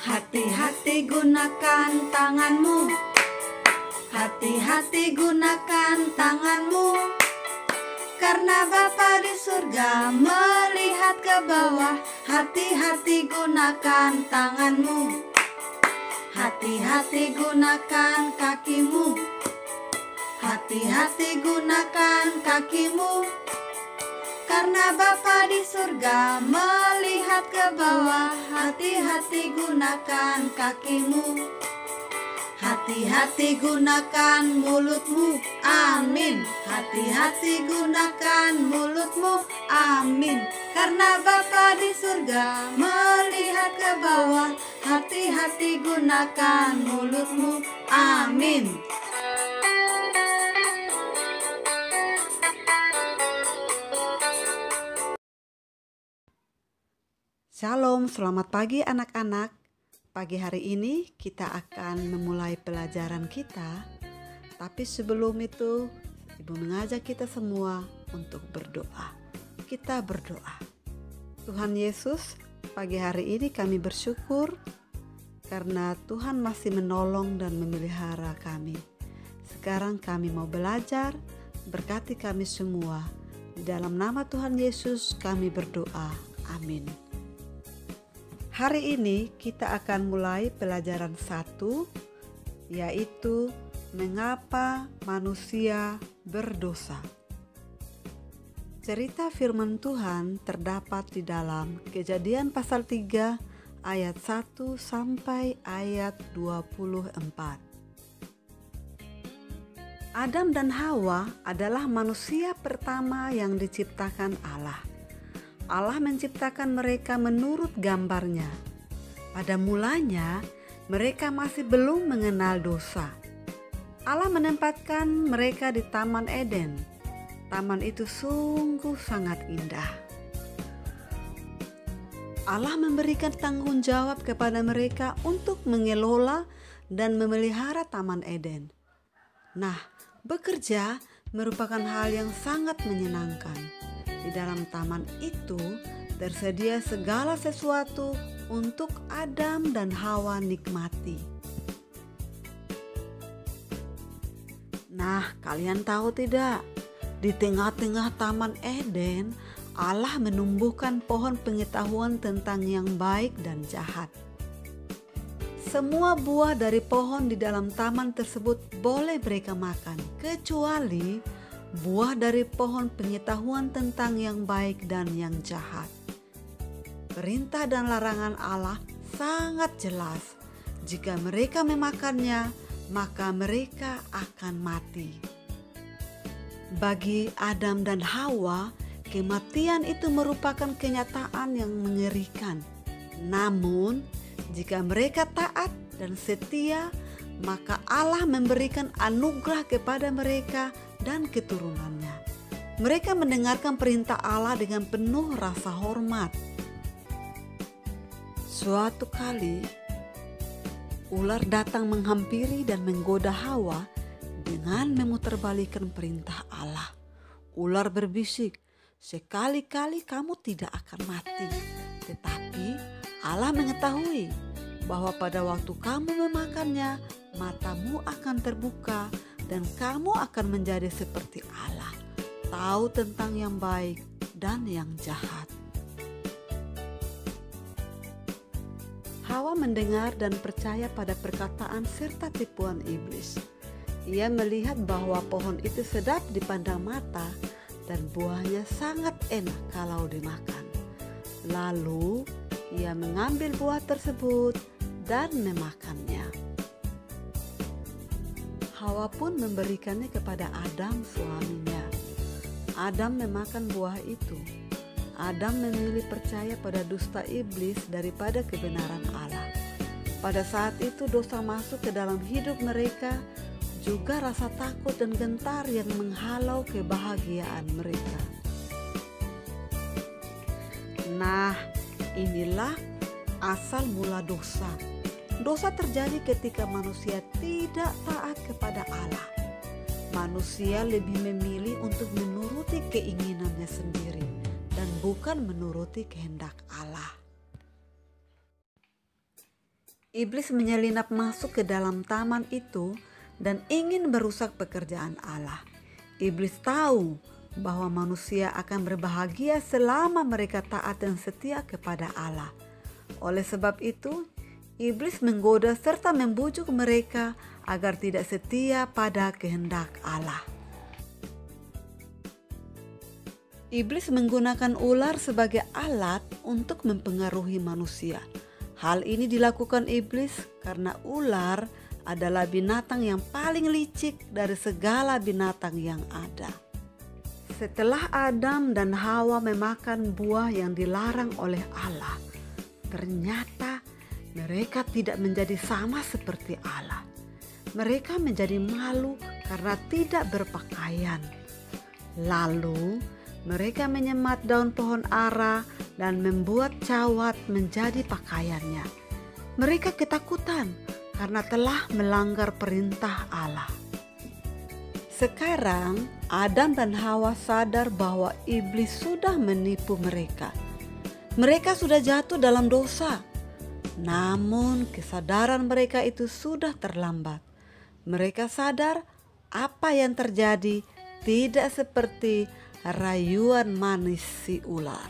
Hati-hati gunakan tanganmu. Hati-hati gunakan tanganmu. Karena Bapa di surga melihat ke bawah. Hati-hati gunakan tanganmu. Hati-hati gunakan kakimu. Hati-hati gunakan kakimu. Karena Bapa di surga melihat ke bawah. Hati-hati gunakan kakimu. Hati-hati gunakan mulutmu. Amin. Hati-hati gunakan mulutmu. Amin. Karena Bapa di surga melihat ke bawah. Hati-hati gunakan mulutmu. Amin. Shalom, selamat pagi anak-anak. Pagi hari ini kita akan memulai pelajaran kita. Tapi sebelum itu, Ibu mengajak kita semua untuk berdoa. Kita berdoa. Tuhan Yesus, pagi hari ini kami bersyukur karena Tuhan masih menolong dan memelihara kami. Sekarang kami mau belajar, berkati kami semua. Di dalam nama Tuhan Yesus kami berdoa. Amin. Hari ini kita akan mulai pelajaran 1, yaitu mengapa manusia berdosa. Cerita firman Tuhan terdapat di dalam Kejadian pasal 3 ayat 1 sampai ayat 24. Adam dan Hawa adalah manusia pertama yang diciptakan Allah. Allah menciptakan mereka menurut gambarnya. Pada mulanya, mereka masih belum mengenal dosa. Allah menempatkan mereka di Taman Eden. Taman itu sungguh sangat indah. Allah memberikan tanggung jawab kepada mereka untuk mengelola dan memelihara Taman Eden. Nah, bekerja merupakan hal yang sangat menyenangkan. Di dalam taman itu tersedia segala sesuatu untuk Adam dan Hawa nikmati. Nah, kalian tahu tidak? Di tengah-tengah Taman Eden, Allah menumbuhkan pohon pengetahuan tentang yang baik dan jahat. Semua buah dari pohon di dalam taman tersebut boleh mereka makan, kecuali buah dari pohon pengetahuan tentang yang baik dan yang jahat. Perintah dan larangan Allah sangat jelas. Jika mereka memakannya, maka mereka akan mati. Bagi Adam dan Hawa, kematian itu merupakan kenyataan yang mengerikan. Namun, jika mereka taat dan setia, maka Allah memberikan anugerah kepada mereka dan keturunannya. Mereka mendengarkan perintah Allah dengan penuh rasa hormat. Suatu kali, ular datang menghampiri dan menggoda Hawa dengan memutarbalikkan perintah Allah. Ular berbisik, "Sekali-kali kamu tidak akan mati." Tetapi Allah mengetahui bahwa pada waktu kamu memakannya, matamu akan terbuka dan kamu akan menjadi seperti Allah, tahu tentang yang baik dan yang jahat. Hawa mendengar dan percaya pada perkataan serta tipuan iblis. Ia melihat bahwa pohon itu sedap dipandang mata dan buahnya sangat enak kalau dimakan. Lalu ia mengambil buah tersebut dan memakannya. Hawa pun memberikannya kepada Adam suaminya. Adam memakan buah itu. Adam memilih percaya pada dusta iblis daripada kebenaran Allah. Pada saat itu dosa masuk ke dalam hidup mereka, juga rasa takut dan gentar yang menghalau kebahagiaan mereka. Nah, inilah asal mula dosa. Dosa terjadi ketika manusia tidak taat kepada Allah. Manusia lebih memilih untuk menuruti keinginannya sendiri dan bukan menuruti kehendak Allah. Iblis menyelinap masuk ke dalam taman itu dan ingin merusak pekerjaan Allah. Iblis tahu bahwa manusia akan berbahagia selama mereka taat dan setia kepada Allah. Oleh sebab itu, iblis menggoda serta membujuk mereka agar tidak setia pada kehendak Allah. Iblis menggunakan ular sebagai alat untuk mempengaruhi manusia. Hal ini dilakukan iblis karena ular adalah binatang yang paling licik dari segala binatang yang ada. Setelah Adam dan Hawa memakan buah yang dilarang oleh Allah, ternyata mereka tidak menjadi sama seperti Allah. Mereka menjadi malu karena tidak berpakaian. Lalu mereka menyemat daun pohon ara dan membuat cawat menjadi pakaiannya. Mereka ketakutan karena telah melanggar perintah Allah. Sekarang Adam dan Hawa sadar bahwa iblis sudah menipu mereka. Mereka sudah jatuh dalam dosa. Namun kesadaran mereka itu sudah terlambat. Mereka sadar apa yang terjadi tidak seperti rayuan manis si ular.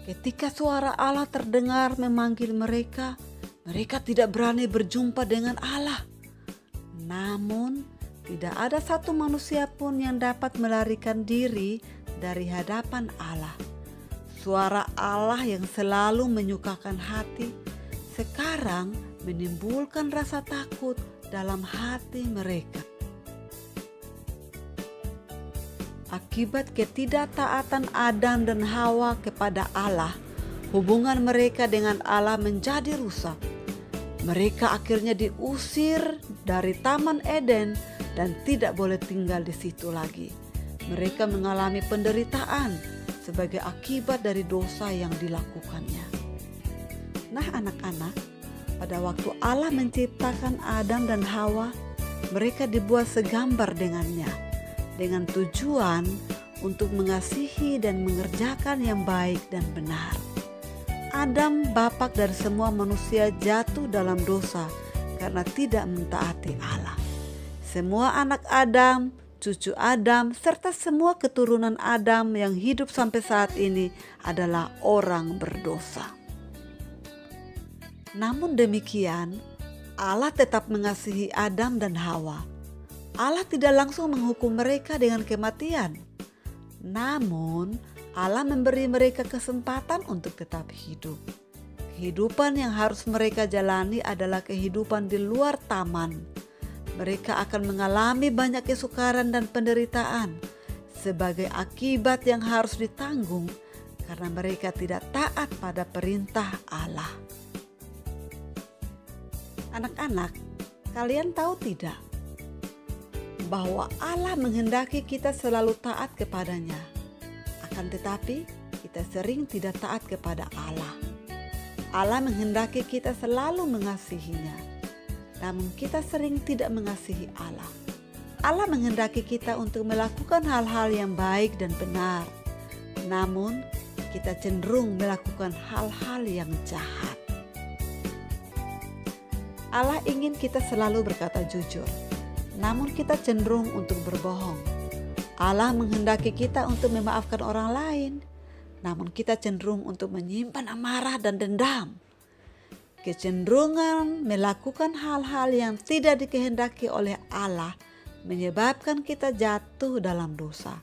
Ketika suara Allah terdengar memanggil mereka, mereka tidak berani berjumpa dengan Allah. Namun, tidak ada satu manusia pun yang dapat melarikan diri dari hadapan Allah. Suara Allah yang selalu menyukakan hati, sekarang menimbulkan rasa takut dalam hati mereka. Akibat ketidaktaatan Adam dan Hawa kepada Allah, hubungan mereka dengan Allah menjadi rusak. Mereka akhirnya diusir dari Taman Eden dan tidak boleh tinggal di situ lagi. Mereka mengalami penderitaan sebagai akibat dari dosa yang dilakukannya. Nah anak-anak, pada waktu Allah menciptakan Adam dan Hawa, mereka dibuat segambar dengannya, dengan tujuan untuk mengasihi dan mengerjakan yang baik dan benar. Adam, bapak dari semua manusia, jatuh dalam dosa karena tidak mentaati Allah. Semua anak Adam, cucu Adam, serta semua keturunan Adam yang hidup sampai saat ini adalah orang berdosa. Namun demikian, Allah tetap mengasihi Adam dan Hawa. Allah tidak langsung menghukum mereka dengan kematian. Namun, Allah memberi mereka kesempatan untuk tetap hidup. Kehidupan yang harus mereka jalani adalah kehidupan di luar taman. Mereka akan mengalami banyak kesukaran dan penderitaan sebagai akibat yang harus ditanggung karena mereka tidak taat pada perintah Allah. Anak-anak, kalian tahu tidak bahwa Allah menghendaki kita selalu taat kepadanya? Akan tetapi kita sering tidak taat kepada Allah. Allah menghendaki kita selalu mengasihinya, namun kita sering tidak mengasihi Allah. Allah menghendaki kita untuk melakukan hal-hal yang baik dan benar, namun kita cenderung melakukan hal-hal yang jahat. Allah ingin kita selalu berkata jujur, namun kita cenderung untuk berbohong. Allah menghendaki kita untuk memaafkan orang lain, namun kita cenderung untuk menyimpan amarah dan dendam. Kecenderungan melakukan hal-hal yang tidak dikehendaki oleh Allah menyebabkan kita jatuh dalam dosa.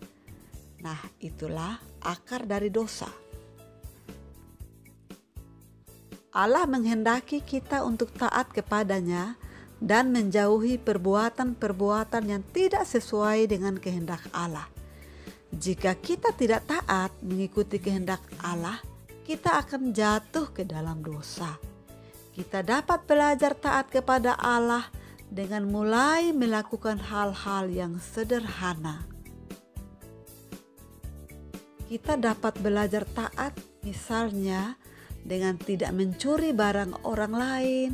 Nah, itulah akar dari dosa. Allah menghendaki kita untuk taat kepadanya dan menjauhi perbuatan-perbuatan yang tidak sesuai dengan kehendak Allah. Jika kita tidak taat mengikuti kehendak Allah, kita akan jatuh ke dalam dosa. Kita dapat belajar taat kepada Allah dengan mulai melakukan hal-hal yang sederhana. Kita dapat belajar taat misalnya dengan tidak mencuri barang orang lain,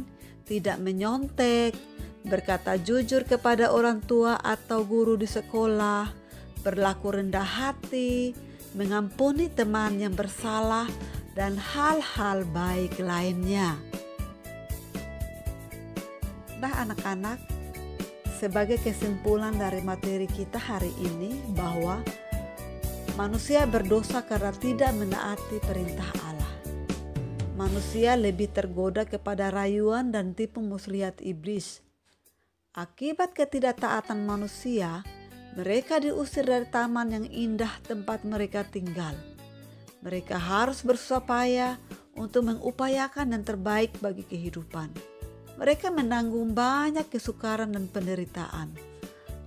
tidak menyontek, berkata jujur kepada orang tua atau guru di sekolah, berlaku rendah hati, mengampuni teman yang bersalah, dan hal-hal baik lainnya. Baiklah anak-anak, sebagai kesimpulan dari materi kita hari ini bahwa manusia berdosa karena tidak menaati perintah Allah. Manusia lebih tergoda kepada rayuan dan tipu muslihat iblis. Akibat ketidaktaatan manusia, mereka diusir dari taman yang indah tempat mereka tinggal. Mereka harus bersusah payah untuk mengupayakan yang terbaik bagi kehidupan. Mereka menanggung banyak kesukaran dan penderitaan.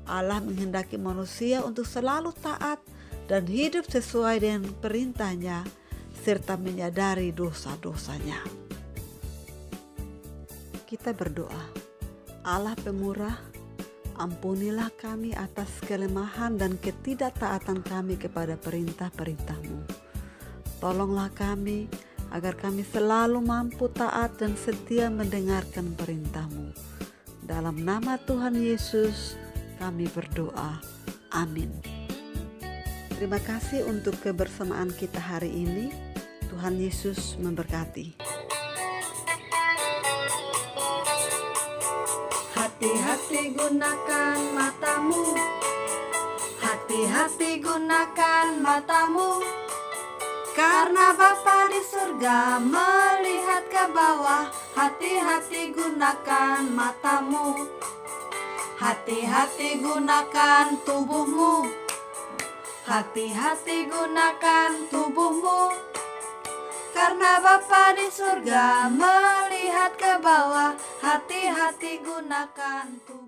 Allah menghendaki manusia untuk selalu taat dan hidup sesuai dengan perintahnya, serta menyadari dosa-dosanya. Kita berdoa. Allah pemurah, ampunilah kami atas kelemahan dan ketidaktaatan kami kepada perintah-perintah-Mu. Tolonglah kami agar kami selalu mampu taat dan setia mendengarkan perintah-Mu. Dalam nama Tuhan Yesus kami berdoa. Amin. Terima kasih untuk kebersamaan kita hari ini. Tuhan Yesus memberkati. Hati-hati gunakan matamu, hati-hati gunakan matamu, karena Bapa di surga melihat ke bawah. Hati-hati gunakan matamu, hati-hati gunakan tubuhmu, hati-hati gunakan tubuhmu, karena Bapa di surga melihat ke bawah. Hati-hati gunakan tubuhmu.